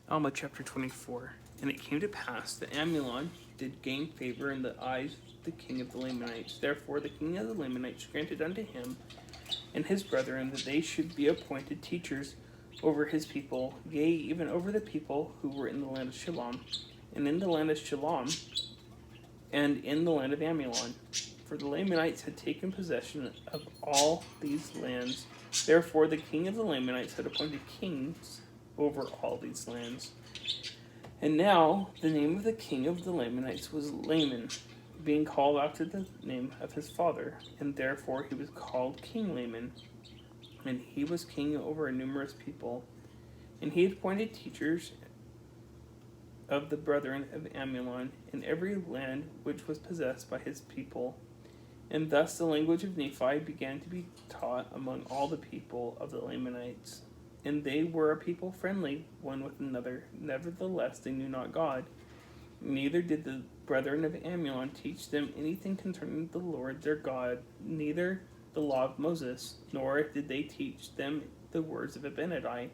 Alma chapter 24. And it came to pass that Amulon did gain favor in the eyes of the king of the Lamanites. Therefore the king of the Lamanites granted unto him and his brethren that they should be appointed teachers over his people, yea, even over the people who were in the land of Shalom, and in the land of Shalom, and in the land of Amulon. For the Lamanites had taken possession of all these lands. Therefore the king of the Lamanites had appointed kings over all these lands. And now the name of the king of the Lamanites was Laman, being called after the name of his father, and therefore he was called King Laman. And he was king over a numerous people. And he appointed teachers of the brethren of Amulon in every land which was possessed by his people. And thus the language of Nephi began to be taught among all the people of the Lamanites. And they were a people friendly one with another. Nevertheless, they knew not God. Neither did the brethren of Amulon teach them anything concerning the Lord their God, neither the law of Moses, nor did they teach them the words of Abinadi.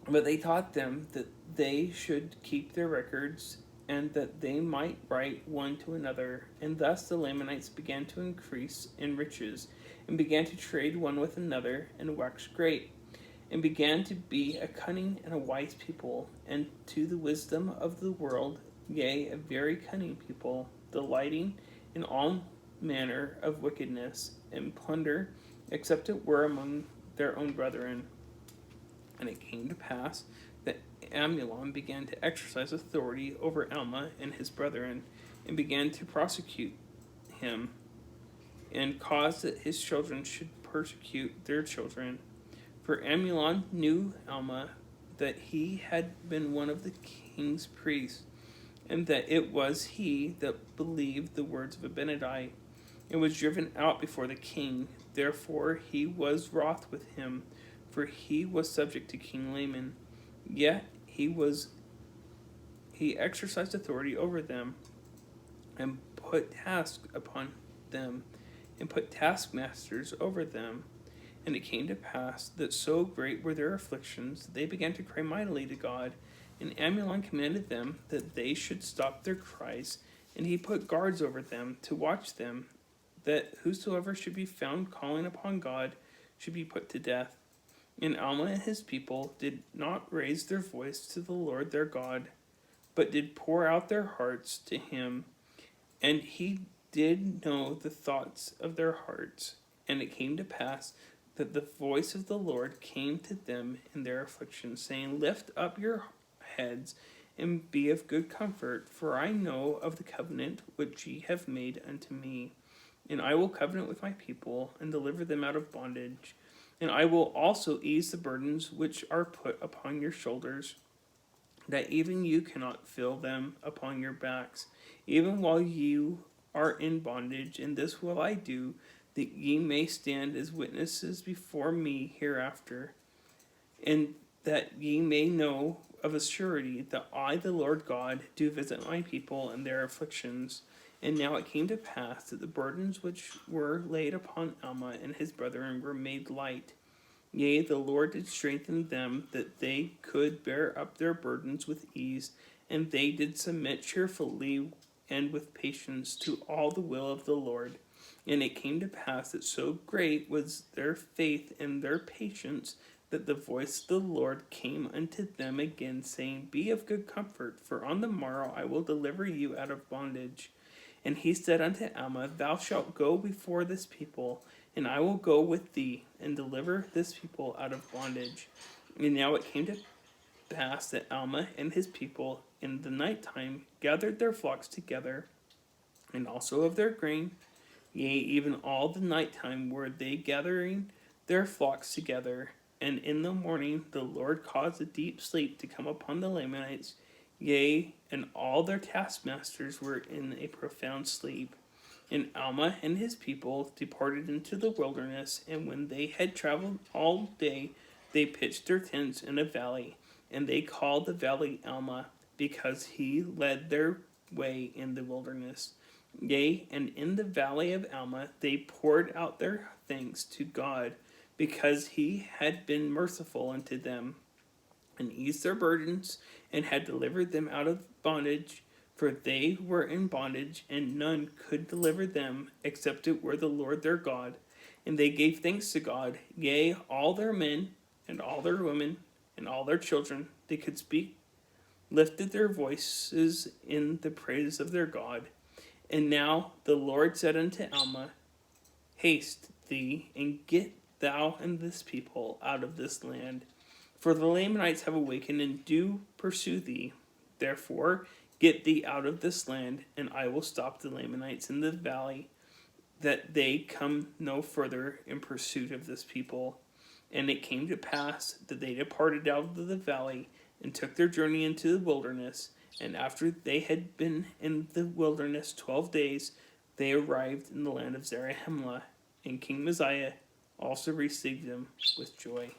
But they taught them that they should keep their records, and that they might write one to another. And thus the Lamanites began to increase in riches, and began to trade one with another, and waxed great, and began to be a cunning and a wise people, and to the wisdom of the world, yea, a very cunning people, delighting in all manner of wickedness and plunder, except it were among their own brethren. And it came to pass that Amulon began to exercise authority over Alma and his brethren, and began to prosecute him, and caused that his children should persecute their children. For Amulon knew Alma, that he had been one of the king's priests, and that it was he that believed the words of Abinadi, and was driven out before the king. Therefore he was wroth with him, for he was subject to King Laman. Yet he exercised authority over them, and put tasks upon them, and put taskmasters over them. And it came to pass that so great were their afflictions, that they began to cry mightily to God. And Amulon commanded them that they should stop their cries, and he put guards over them to watch them, that whosoever should be found calling upon God should be put to death. And Alma and his people did not raise their voice to the Lord their God, but did pour out their hearts to him. And he did know the thoughts of their hearts. And it came to pass that the voice of the Lord came to them in their affliction, saying, Lift up your heads, and be of good comfort, for I know of the covenant which ye have made unto me. And I will covenant with my people, and deliver them out of bondage. And I will also ease the burdens which are put upon your shoulders, that even you cannot feel them upon your backs, even while you are in bondage. And this will I do, that ye may stand as witnesses before me hereafter, and that ye may know of a surety that I, the Lord God, do visit my people in their afflictions. And now it came to pass that the burdens which were laid upon Alma and his brethren were made light. Yea, the Lord did strengthen them, that they could bear up their burdens with ease, and they did submit cheerfully and with patience to all the will of the Lord. And it came to pass that so great was their faith and their patience, that the voice of the Lord came unto them again, saying, Be of good comfort, for on the morrow I will deliver you out of bondage. And he said unto Alma, Thou shalt go before this people, and I will go with thee, and deliver this people out of bondage. And now it came to pass that Alma and his people in the night time gathered their flocks together, and also of their grain. Yea, even all the night time were they gathering their flocks together. And in the morning the Lord caused a deep sleep to come upon the Lamanites. Yea, and all their taskmasters were in a profound sleep. And Alma and his people departed into the wilderness, and when they had traveled all day, they pitched their tents in a valley, and they called the valley Alma, because he led their way in the wilderness. Yea, and in the valley of Alma they poured out their thanks to God, because he had been merciful unto them. and eased their burdens, and had delivered them out of bondage. For they were in bondage, and none could deliver them, except it were the Lord their God. And they gave thanks to God, yea, all their men, and all their women, and all their children, they could speak, lifted their voices in the praise of their God. And now the Lord said unto Alma, Haste thee, and get thou and this people out of this land. For the Lamanites have awakened, and do pursue thee. Therefore get thee out of this land, and I will stop the Lamanites in the valley, that they come no further in pursuit of this people. And it came to pass that they departed out of the valley, and took their journey into the wilderness. And after they had been in the wilderness 12 days, they arrived in the land of Zarahemla. And King Mosiah also received them with joy.